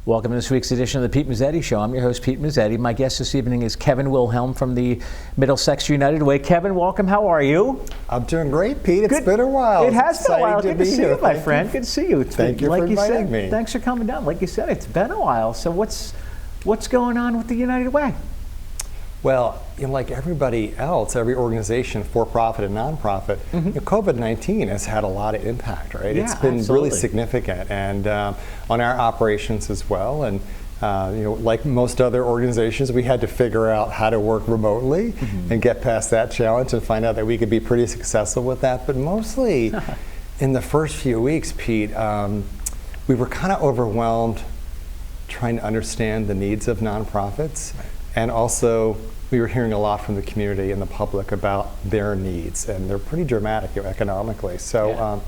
Welcome to this week's edition of the Pete Mezzetti Show. I'm your host, Pete Mezzetti. My guest this evening is Kevin Wilhelm from the Middlesex United Way. Kevin, welcome. How are you? I'm doing great, Pete. It's been a while. It has been a while. Good to see you, my friend. Good to see you. Thank you for inviting me. Thanks for coming down. Like you said, it's been a while. So what's going on with the United Way? Well, like everybody else, every organization, for-profit and non-profit, COVID-19 has had a lot of impact, right? Yeah, it's been absolutely. really significant, and on our operations as well. And like most other organizations, we had to figure out how to work remotely and get past that challenge and find out that we could be pretty successful with that. But mostly, in the first few weeks, Pete, we were kind of overwhelmed trying to understand the needs of nonprofits. Right. And also, we were hearing a lot from the community and the public about their needs, and they're pretty dramatic economically. So, Yeah.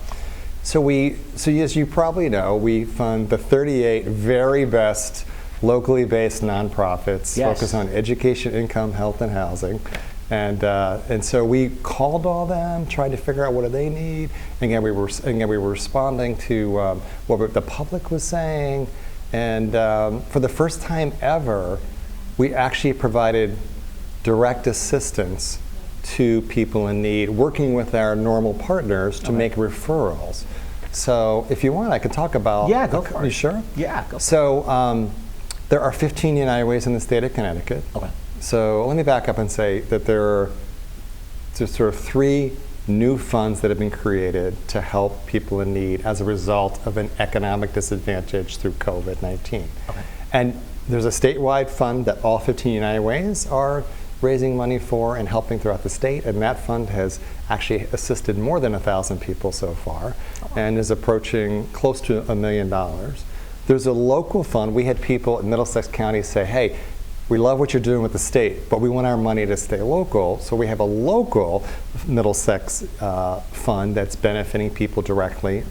so as you probably know, we fund the 38 very best locally based nonprofits focused on education, income, health, and housing. And so we called all them, tried to figure out what do they need. And again, we were responding to what the public was saying. And for the first time ever, we actually provided direct assistance to people in need, working with our normal partners to make referrals. So if you want, I could talk about... Yeah, go for it. You sure? Yeah, go for it. So there are 15 United Ways in the state of Connecticut. Okay. So let me back up and say that there are just sort of 3 new funds that have been created to help people in need as a result of an economic disadvantage through COVID-19. Okay. And there's a statewide fund that all 15 United Ways are raising money for and helping throughout the state, and that fund has actually assisted more than 1,000 people so far and is approaching close to $1 million. There's a local fund. We had people in Middlesex County say, hey, we love what you're doing with the state, but we want our money to stay local. So we have a local Middlesex fund that's benefiting people directly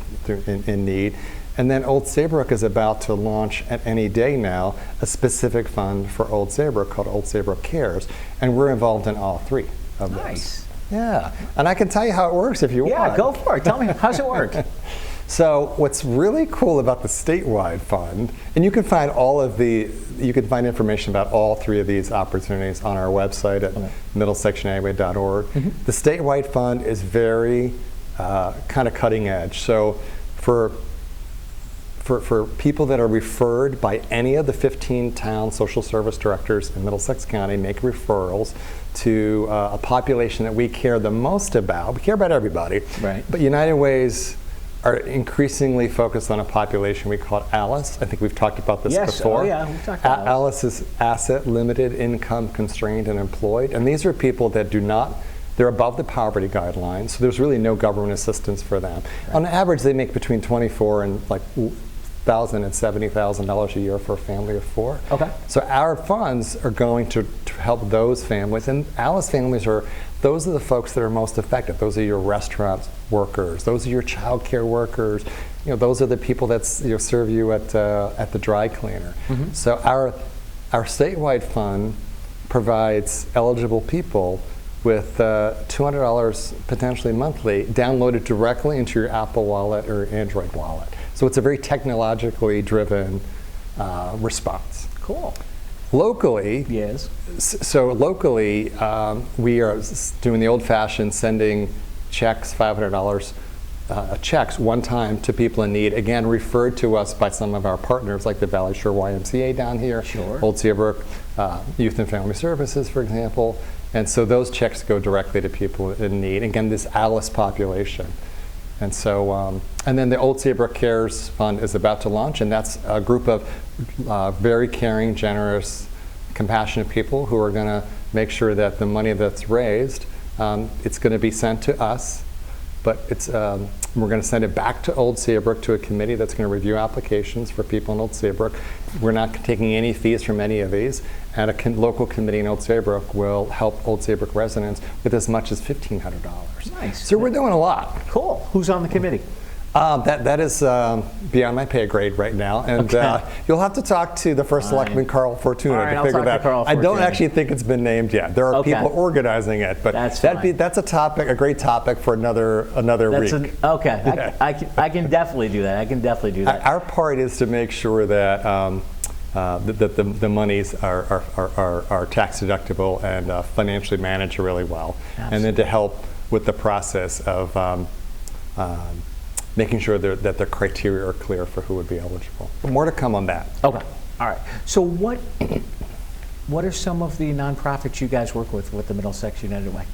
in need. And then Old Saybrook is about to launch at any day now a specific fund for Old Saybrook called Old Saybrook Cares. And we're involved in all 3 of those. Nice. Yeah. And I can tell you how it works if you want. Yeah, go for it. Tell me, how's it work? So what's really cool about the statewide fund, and you can find information about all 3 of these opportunities on our website at middlesexunitedway.org. The statewide fund is very kind of cutting edge. So for people that are referred by any of the 15 town social service directors in Middlesex County, make referrals to a population that we care the most about. We care about everybody, right? But United Ways are increasingly focused on a population we call ALICE. I think we've talked about this before. Oh yeah, we've talked about ALICE is asset limited, income constrained, and employed. And these are people that they're above the poverty guidelines, so there's really no government assistance for them. Right. On average, they make between $24,000 and $1,000 and $70,000 a year for a family of 4. Okay. So our funds are going to help those families, and ALICE families those are the folks that are most affected. Those are your restaurant workers. Those are your child care workers. Those are the people that serve you at the dry cleaner. So our statewide fund provides eligible people with $200 potentially monthly downloaded directly into your Apple Wallet or Android wallet. So it's a very technologically driven response. Cool. Locally, yes. So locally, we are doing the old-fashioned sending checks, $500 checks one time to people in need. Again, referred to us by some of our partners, like the Valley Shore YMCA down here, Old Saybrook Youth and Family Services, for example. And so those checks go directly to people in need. Again, this ALICE population. And so, and then the Old Saybrook Cares Fund is about to launch, and that's a group of very caring, generous, compassionate people who are going to make sure that the money that's raised, it's going to be sent to us, but we're going to send it back to Old Saybrook to a committee that's going to review applications for people in Old Saybrook. We're not taking any fees from any of these, and a local committee in Old Saybrook will help Old Saybrook residents with as much as $1,500. Nice. So we're doing a lot. Cool. Who's on the committee? That is beyond my pay grade right now, and you'll have to talk to the first selectman, Carl Fortuna, All right, to I'll figure talk that to Carl out. I don't Fortuna. actually think it's been named yet. There are people organizing it, but that's a topic, a great topic for another week. Okay, I can definitely do that. I can definitely do that. Our part is to make sure that the monies are tax deductible and financially managed really well, and then to help with the process of making sure that the criteria are clear for who would be eligible. More to come on that. Okay. All right. So what are some of the nonprofits you guys work with the Middlesex United Way?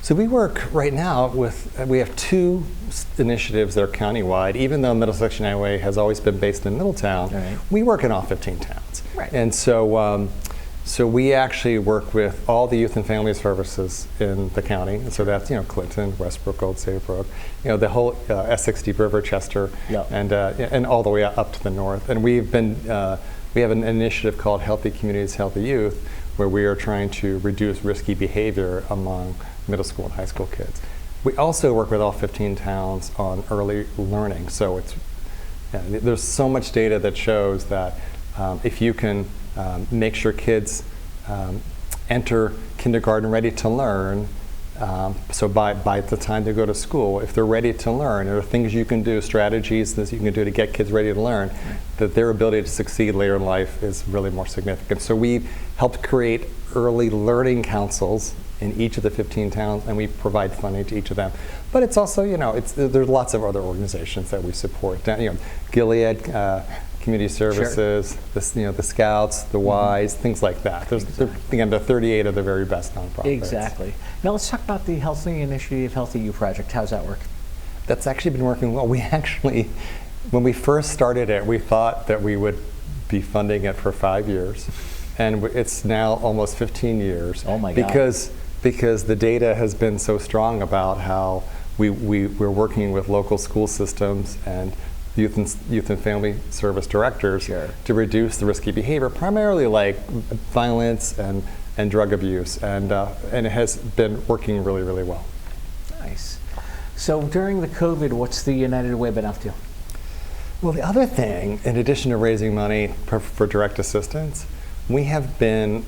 So we work right now we have 2 initiatives that are countywide. Even though Middlesex United Way has always been based in Middletown, we work in all 15 towns. Right. And so we actually work with all the youth and family services in the county. And so that's Clinton, Westbrook, Old Saybrook, the whole Essex, Deep River, Chester, and all the way up to the north. And we have an initiative called Healthy Communities, Healthy Youth, where we are trying to reduce risky behavior among middle school and high school kids. We also work with all 15 towns on early learning. So there's so much data that shows that if you can make sure kids enter kindergarten ready to learn, so by the time they go to school, if they're ready to learn, there are things you can do, strategies that you can do to get kids ready to learn, that their ability to succeed later in life is really more significant. So we helped create early learning councils in each of the 15 towns, and we provide funding to each of them. But it's also, there's lots of other organizations that we support. Gilead Community Services, the Scouts, the Ys, things like that. There's 38 of the very best nonprofits. Exactly. Now let's talk about the Healthy Initiative, Healthy You Project. How's that work? That's actually been working well. We actually, when we first started it, we thought that we would be funding it for 5 years, and it's now almost 15 years. Oh my God. Because the data has been so strong about how we're working with local school systems and youth and family service directors to reduce the risky behavior, primarily like violence and drug abuse, and it has been working really, really well. Nice. So during the COVID, what's the United Way been up to? Well, the other thing, in addition to raising money for direct assistance, we have been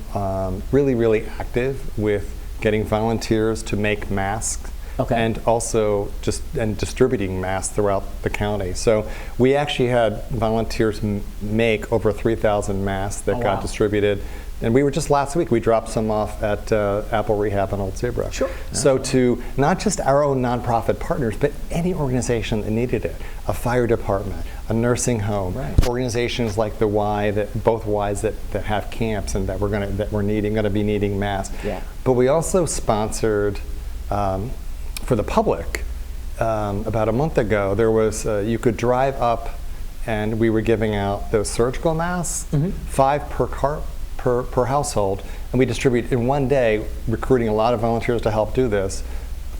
really, really active with getting volunteers to make masks. And also distributing masks throughout the county. So we actually had volunteers make over 3,000 masks that got distributed. And we were just last week, we dropped some off at Apple Rehab in Old Saybrook. Sure. So to not just our own nonprofit partners, but any organization that needed it, a fire department, a nursing home, organizations like the Y, both Ys that have camps and that we're going to be needing masks. But we also sponsored. For the public, about a month ago, there was you could drive up, and we were giving out those surgical masks, 5 per household, and we distribute in one day, recruiting a lot of volunteers to help do this,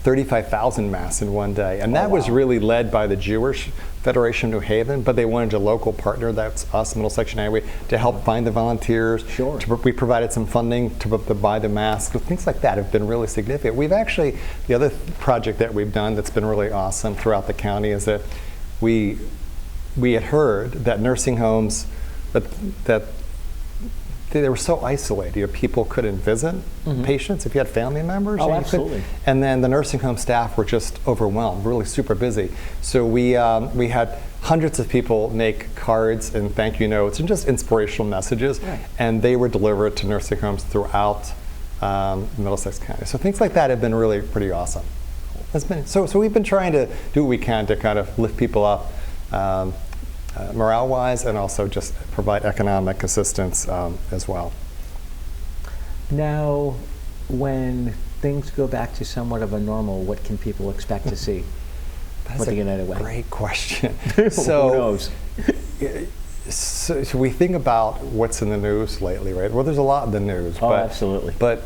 35,000 masks in one day, and that was really led by the Jewish Federation of New Haven, but they wanted a local partner, that's us, Middlesex United Way, to help find the volunteers. We provided some funding to buy the masks. Things like that have been really significant. We've actually, the other project that we've done that's been really awesome throughout the county is that we had heard that nursing homes, that they were so isolated. People couldn't visit patients if you had family members. Absolutely. And then the nursing home staff were just overwhelmed, really super busy. So we had hundreds of people make cards and thank you notes and just inspirational messages, and they were delivered to nursing homes throughout Middlesex County. So things like that have been really pretty awesome. So we've been trying to do what we can to kind of lift people up. Morale-wise, and also just provide economic assistance as well. Now, when things go back to somewhat of a normal, what can people expect to see with the United Way? Great question. So, who knows? So we think about what's in the news lately, right? Well, there's a lot in the news. Absolutely. But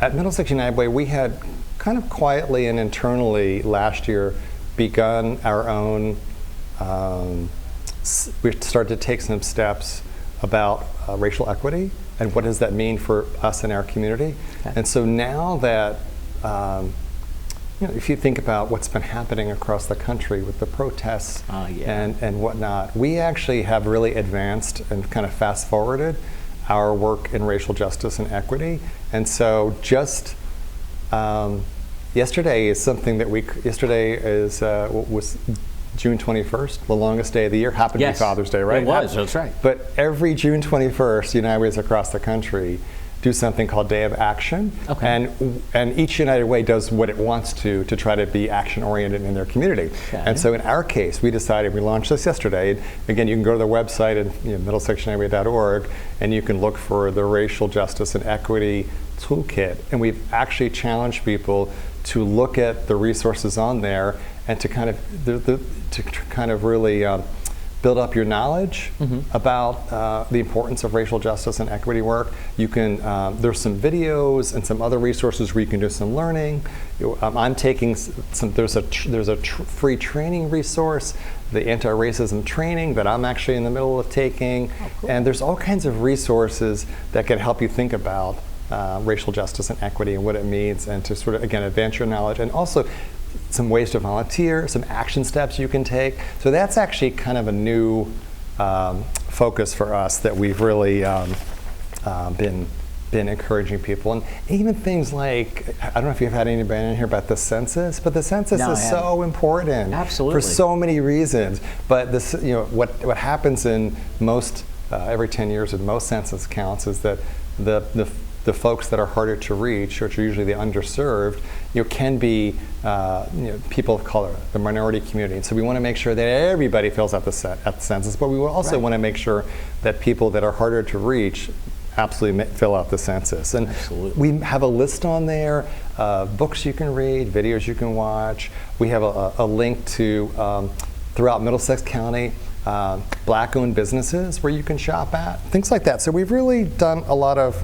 at Middlesex United Way, we had kind of quietly and internally last year begun our own we started to take some steps about racial equity and what does that mean for us and our community. And so now that if you think about what's been happening across the country with the protests and whatnot, we actually have really advanced and kind of fast forwarded our work in racial justice and equity. And so just yesterday is something that was June 21st, the longest day of the year. Happened to be Father's Day, right? It was, that's right. But every June 21st, United Ways across the country do something called Day of Action. Okay. And each United Way does what it wants to try to be action-oriented in their community. Okay. And so in our case, we launched this yesterday. And again, you can go to the website at middlesexunitedway.org, and you can look for the Racial Justice and Equity Toolkit. And we've actually challenged people to look at the resources on there and to kind of really build up your knowledge about the importance of racial justice and equity work. You can, there's some videos and some other resources where you can do some learning. I'm taking there's a free training resource, the anti-racism training that I'm actually in the middle of taking. Oh, cool. And there's all kinds of resources that can help you think about racial justice and equity and what it means, and to sort of, again, advance your knowledge, and also some ways to volunteer, some action steps you can take. So that's actually kind of a new focus for us that we've really been encouraging people. And even things like, I don't know if you've had anybody in here about the census, but the census is so important. Absolutely. For so many reasons. But this, what happens in most, every 10 years in most census counts is that the folks that are harder to reach, which are usually the underserved, can be people of color, the minority community. And so we want to make sure that everybody fills out the census, but we will also want to make sure that people that are harder to reach absolutely fill out the census. And we have a list on there, books you can read, videos you can watch. We have a link to, throughout Middlesex County, Black-owned businesses where you can shop at, things like that. So we've really done a lot of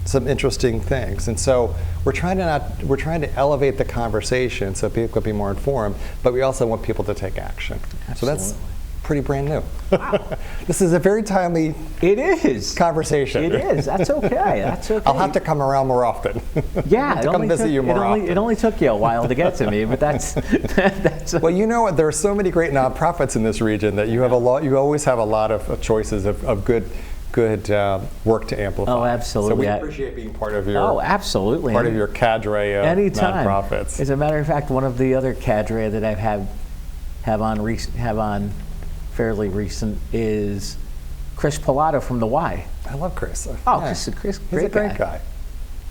some interesting things, and so we're trying to elevate the conversation so people could be more informed, but we also want people to take action. Absolutely. So that's pretty brand new. Wow. This is a very timely conversation. It is. That's okay. That's okay. I'll have to come around more often. Yeah, to come visit you more often. It only took you a while to get to me, but that's well, you know what? There are so many great nonprofits in this region that you have you always have a lot of choices of good work to amplify. Oh, absolutely. So we appreciate being part of your absolutely. Part of your cadre of nonprofits. As a matter of fact, one of the other cadre that I've have on fairly recent is Chris Pilato from the Y. I love Chris. Chris, he's a great guy.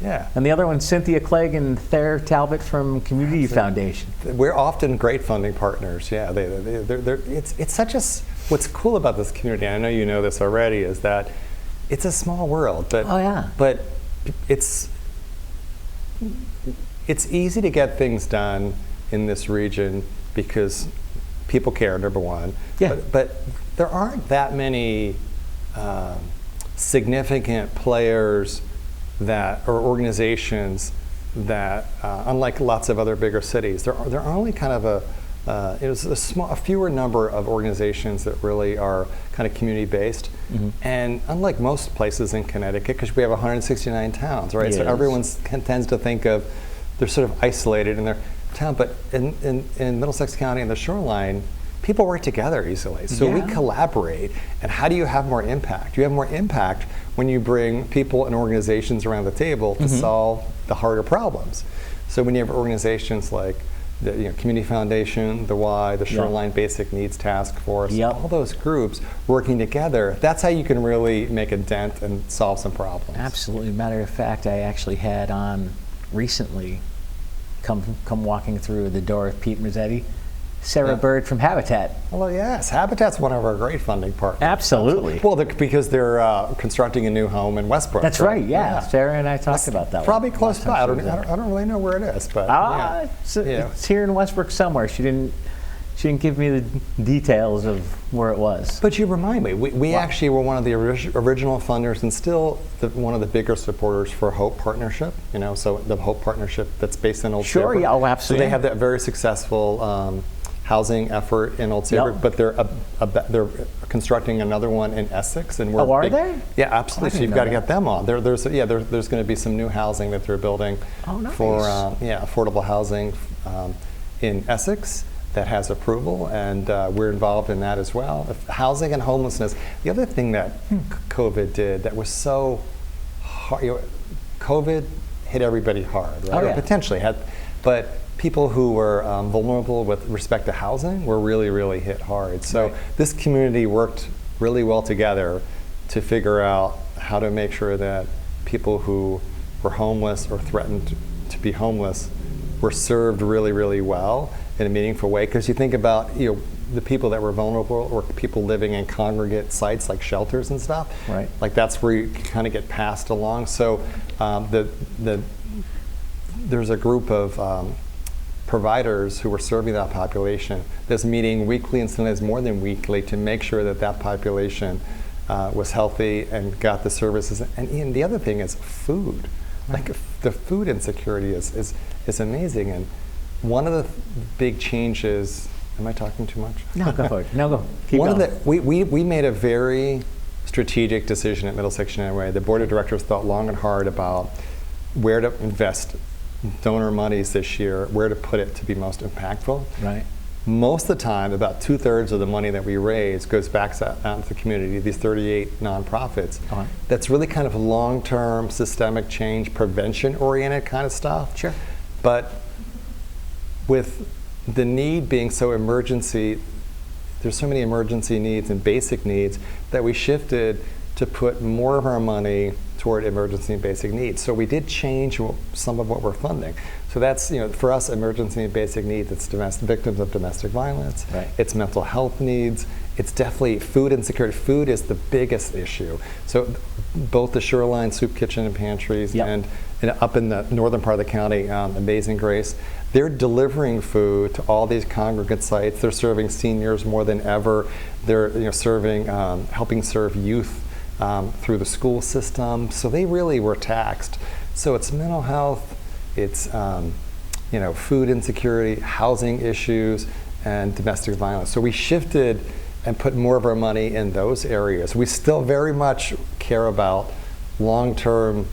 Yeah. And the other one's Cynthia Clegg and Thayer Talbot from Community Foundation. We're often great funding partners. Yeah, it's such a. What's cool about this community, and I know you know this already, is that it's a small world. But but it's easy to get things done in this region because people care. Number one. Yeah. But there aren't that many significant players or organizations that, unlike lots of other bigger cities, there are only kind of a fewer number of organizations that really are kind of community-based. Mm-hmm. And unlike most places in Connecticut, because we have 169 towns, right? Yes. So everyone tends to think of, they're sort of isolated in their town, but in Middlesex County and the shoreline, people work together easily. So we collaborate. And how do you have more impact? You have more impact when you bring people and organizations around the table to solve the harder problems. So when you have organizations like the Community Foundation, the Y, the Shoreline Basic Needs Task Force, all those groups working together, that's how you can really make a dent and solve some problems. Absolutely. Matter of fact, I actually had on recently, come walking through the door of Pete Mezzetti, Sarah Bird from Habitat. Well, yes, Habitat's one of our great funding partners. Absolutely. Well, because they're constructing a new home in Westbrook. That's right. Yeah. Sarah and I talked about that. Probably close by. I don't really know where it is, but it's here in Westbrook somewhere. She didn't give me the details of where it was. But you remind me, we actually were one of the original funders and still one of the bigger supporters for Hope Partnership. So the Hope Partnership that's based in Old Saybrook. Sure. Absolutely. So they have that very successsul housing effort in Old Saybrook, but they're constructing another one in Essex, and we're are they? Yeah, absolutely. So you've got to get them on. There's going to be some new housing that they're building for affordable housing in Essex that has approval, and we're involved in that as well. Housing and homelessness. The other thing that COVID did that was so hard, COVID hit everybody hard, right? Oh, yeah. Or potentially had, but people who were vulnerable with respect to housing were really, really hit hard. So this community worked really well together to figure out how to make sure that people who were homeless or threatened to be homeless were served really, really well in a meaningful way. Because you think about the people that were vulnerable or people living in congregate sites like shelters and stuff. Right. Like that's where you kind of get passed along. So there's a group of providers who were serving that population that's meeting weekly and sometimes more than weekly to make sure that that population was healthy and got the services. And the other thing is food. Like the food insecurity is amazing. And one of the big changes, am I talking too much? No, go for it. No, go. Keep going. We made a very strategic decision at Middlesex United Way. The board of directors thought long and hard about where to invest donor monies this year, where to put it to be most impactful. Right. Most of the time, about 2/3 of the money that we raise goes back out into the community, these 38 nonprofits. That's really kind of long-term systemic change, prevention-oriented kind of stuff. Sure. But with the need being so emergency, there's so many emergency needs and basic needs that we shifted to put more of our money toward emergency and basic needs. So we did change some of what we're funding. So that's, for us, emergency and basic needs, it's victims of domestic violence, it's mental health needs, it's definitely food insecurity. Food is the biggest issue. So both the Shoreline Soup Kitchen and Pantries and up in the northern part of the county, Amazing Grace, they're delivering food to all these congregate sites. They're serving seniors more than ever. They're serving, helping serve youth through the school system. So they really were taxed. So it's mental health, it's food insecurity, housing issues, and domestic violence. So we shifted and put more of our money in those areas. We still very much care about long-term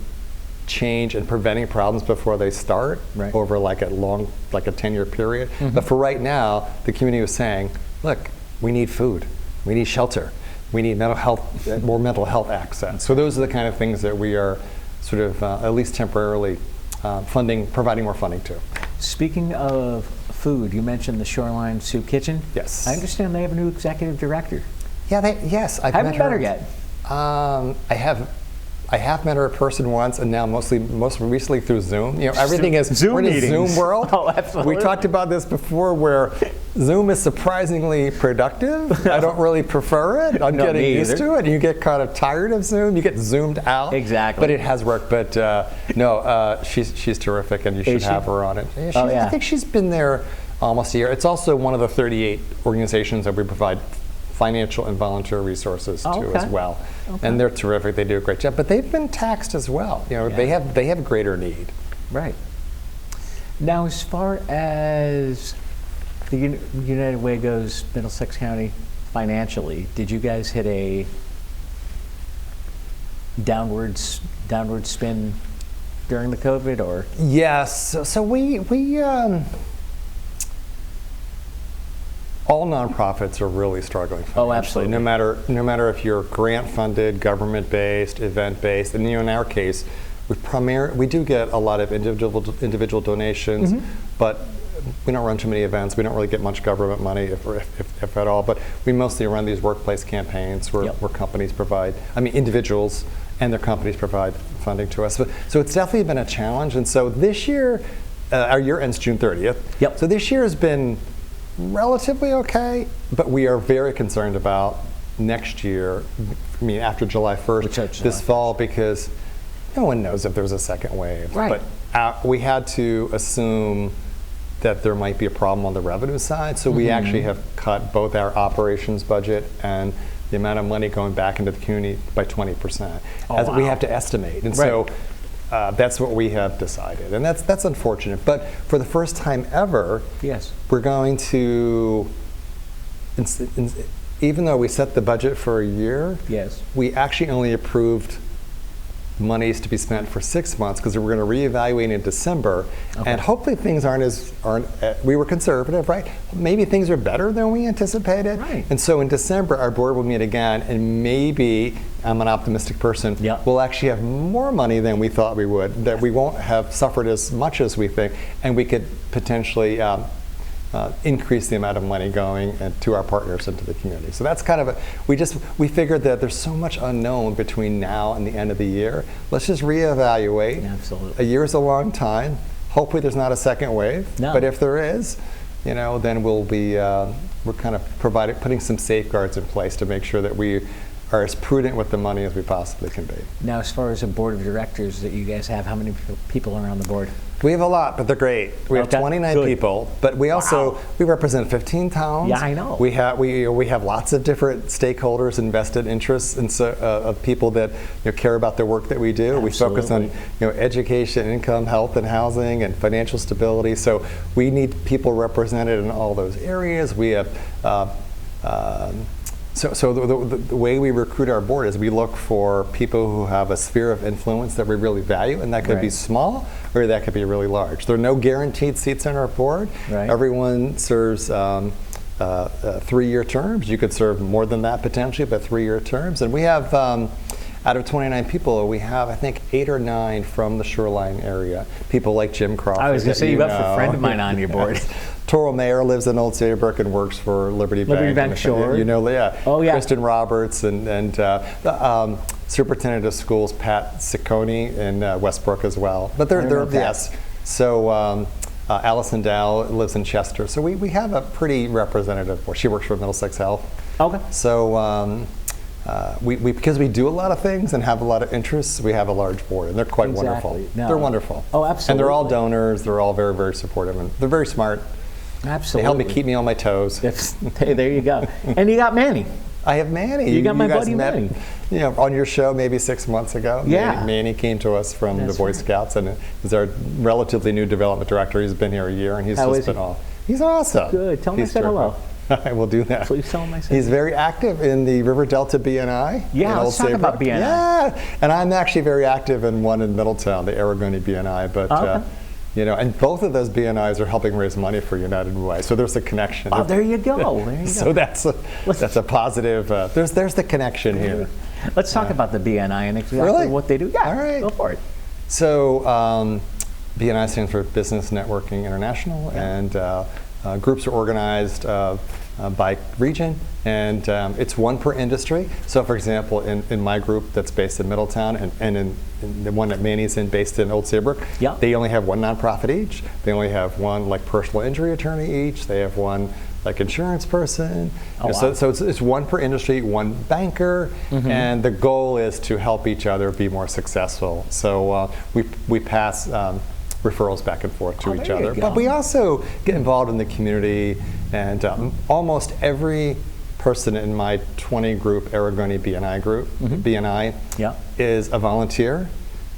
change and preventing problems before they start over like a 10-year period. But for right now, the community was saying, look, we need food, we need shelter, we need mental health, more mental health access. So those are the kind of things that we are sort of, at least temporarily, providing more funding to. Speaking of food, you mentioned the Shoreline Soup Kitchen. Yes. I understand they have a new executive director. Yeah, yes. I haven't met her yet. I have met her in person once, and now most recently through Zoom. Everything is Zoom we're in a meetings. Zoom world. Oh, absolutely. We talked about this before, where Zoom is surprisingly productive. I don't really prefer it. I'm getting used to it. You get kind of tired of Zoom. You get zoomed out. Exactly. But it has worked. But she's terrific, and you should have her on it. I think she's been there almost a year. It's also one of the 38 organizations that we provide financial and volunteer resources to as well. And they're terrific. They do a great job. But they've been taxed as well. They have greater need. Right. Now, as far as the United Way goes, Middlesex County financially, did you guys hit a downward spin during the COVID, or? Yes. So we all nonprofits are really struggling financially. Oh, absolutely. No matter if you're grant funded, government based, event based, and in our case, we do get a lot of individual donations, but we don't run too many events. We don't really get much government money, if at all. But we mostly run these workplace campaigns where companies provide, individuals and their companies provide funding to us. So it's definitely been a challenge. And so this year, our year ends June 30th. Yep. So this year has been relatively okay, but we are very concerned about next year, after July 1st, this fall, because no one knows if there's a second wave. Right. But we had to assume that there might be a problem on the revenue side, so we actually have cut both our operations budget and the amount of money going back into the community by 20%. We have to estimate. And so that's what we have decided, and that's unfortunate. But for the first time ever, we're going to, even though we set the budget for a year, we actually only approved monies to be spent for 6 months because we're going to reevaluate in December, and hopefully things aren't. We were conservative, right? Maybe things are better than we anticipated, right? And so in December, our board will meet again, and maybe, I'm an optimistic person, we'll actually have more money than we thought we would. That we won't have suffered as much as we think, and we could potentially increase the amount of money going to our partners and to the community. So that's kind of we figured that there's so much unknown between now and the end of the year. Let's just reevaluate. Absolutely. A year is a long time. Hopefully there's not a second wave. No. But if there is, then we'll be we're kind of putting some safeguards in place to make sure that we are as prudent with the money as we possibly can be. Now, as far as a board of directors that you guys have, how many people are on the board? We have a lot, but they're great. We have 29 people, but we also we represent 15 towns. Yeah, I know. We have lots of different stakeholders, invested interests, and so of people that care about the work that we do. Absolutely. We focus on education, income, health, and housing, and financial stability. So we need people represented in all those areas. We have. So the way we recruit our board is we look for people who have a sphere of influence that we really value, and that could be small or that could be really large. There are no guaranteed seats on our board. Right. Everyone serves 3-year terms. You could serve more than that potentially, but 3-year terms. And we have, out of 29 people, we have, I think, 8 or 9 from the Shoreline area. People like Jim Crawford. I was going to say, you got a friend of mine on your board. Toral Mayer lives in Old Saybrook and works for Liberty Bank. Liberty Bank, sure. Oh, yeah. Kristen Roberts and Superintendent of Schools Pat Ciccone in Westbrook as well. But they're yes. So Allison Dow lives in Chester. So we have a pretty representative board. She works for Middlesex Health. Okay. So because we do a lot of things and have a lot of interests, we have a large board, and they're quite wonderful. No. They're wonderful. Oh, absolutely. And they're all donors. They're all very, very supportive, and they're very smart. Absolutely. They help me keep me on my toes. Hey, there you go. And you got Manny. I have Manny. You got my guys buddy met, Manny. On your show maybe 6 months ago. Yeah. Manny came to us from the Boy Scouts, and is our relatively new development director. He's been here a year, and he's he's awesome. Good. Tell him I said hello. I will do that. Please tell him I said He's very active in the River Delta BNI. Yeah, let's talk about BNI. Yeah, and I'm actually very active in one in Middletown, the Aragoni BNI. But and both of those BNIs are helping raise money for United Way. So there's a connection. Oh, there you go. There you go. So that's a positive. There's the connection here. Let's talk about the BNI and exactly what they do. Yeah, all right. Go for it. So BNI stands for Business Networking International, and groups are organized by region, and it's one per industry. So for example, in my group that's based in Middletown, and in the one that Manny's in based in Old Saybrook, they only have one nonprofit each. They only have one personal injury attorney each. They have one insurance person. So it's one per industry, one banker, and the goal is to help each other be more successful. So we pass referrals back and forth to each other. But we also get involved in the community, and almost every person in my 20 group Aragoni BNI group, BNI, is a volunteer.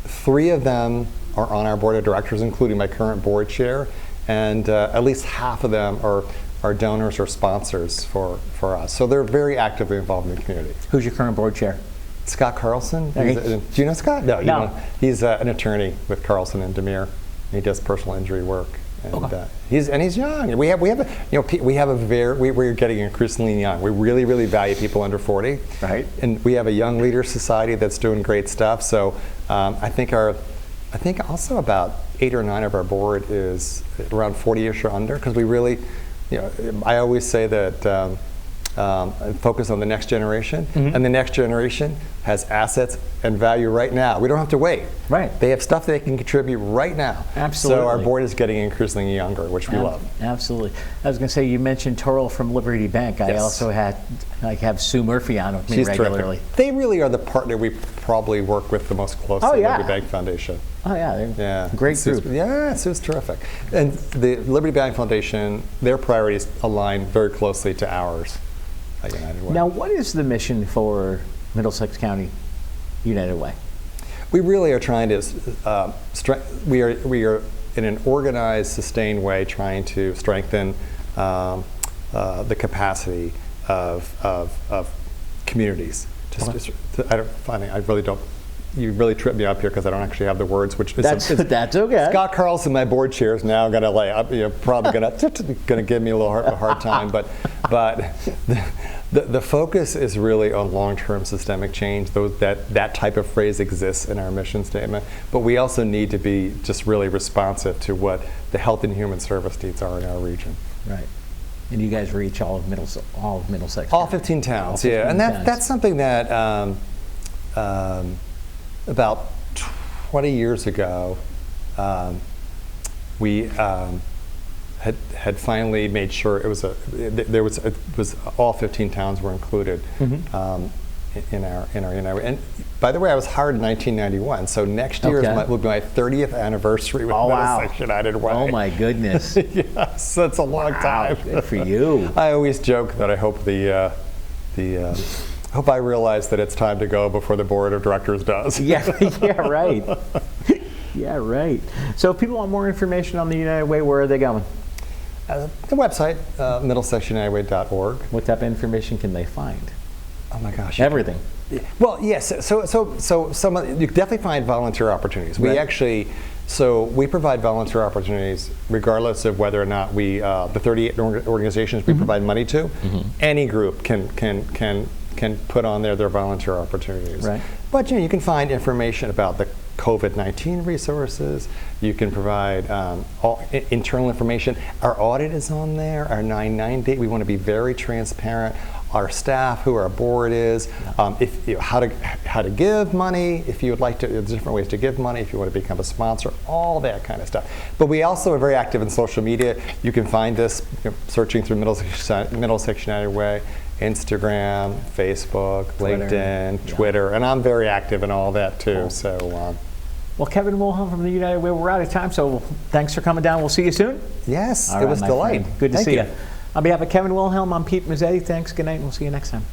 3 of them are on our board of directors, including my current board chair, and at least half of them are donors or sponsors for us. So they're very actively involved in the community. Who's your current board chair? Scot Carlson. Do you know Scott? No. He's an attorney with Carlson and Demir. He does personal injury work, and he's young. We're getting increasingly young. We really, really value people under 40. Right. And we have a young leaders society that's doing great stuff. So I think also about 8 or 9 of our board is around 40ish or under, because we really, I always say that. Focus on the next generation, and the next generation has assets and value right now. We don't have to wait. Right. They have stuff they can contribute right now. Absolutely. So our board is getting increasingly younger, which we love. Absolutely. I was going to say, you mentioned Toral from Liberty Bank. I also have Sue Murphy on with me regularly. Terrific. They really are the partner we probably work with the most closely. Liberty Bank Foundation. Oh yeah, they're great group. Sue's terrific. And the Liberty Bank Foundation, their priorities align very closely to ours. Now, what is the mission for Middlesex County United Way? We really are trying to, we are in an organized, sustained way trying to strengthen the capacity of communities. I really don't you really tripped me up here because I don't actually have the words, which is that's okay. Scot Carlson, my board chair, is now going to probably going to give me a hard time, but the focus is really on long-term systemic change. That type of phrase exists in our mission statement, but we also need to be just really responsive to what the health and human service needs are in our region. Right. And you guys reach all of Middlesex. All 15 towns, yeah. And that's something that about 20 years ago, we had finally made sure it was all 15 towns were included in our United Way. And by the way, I was hired in 1991, so next year will be my 30th anniversary with Middlesex United Way. Oh my goodness! Yes, that's a long time. Good for you. I always joke that I hope hope I realize that it's time to go before the board of directors does. Yeah, right. Yeah, right. So if people want more information on the United Way, where are they going? The website, middlesexunitedway.org. What type of information can they find? Oh my gosh. Everything. Well, yes. So you can definitely find volunteer opportunities. Right. We provide volunteer opportunities regardless of whether or not the 38 organizations we provide money to, any group can put on their volunteer opportunities. Right. But you can find information about the COVID-19 resources. You can provide all internal information. Our audit is on there, our 990. We want to be very transparent. Our staff, who our board is, how to give money, if you would like to, there's different ways to give money, if you want to become a sponsor, all that kind of stuff. But we also are very active in social media. You can find us searching through Middlesex United Way, Instagram, Facebook, LinkedIn, Twitter, and I'm very active in all that too. Cool. So, well, Kevin Wilhelm from the United Way, we're out of time, so thanks for coming down. We'll see you soon. Yes, it was a delight. Good to see you. On behalf of Kevin Wilhelm, I'm Pete Mezzetti. Thanks, good night, and we'll see you next time.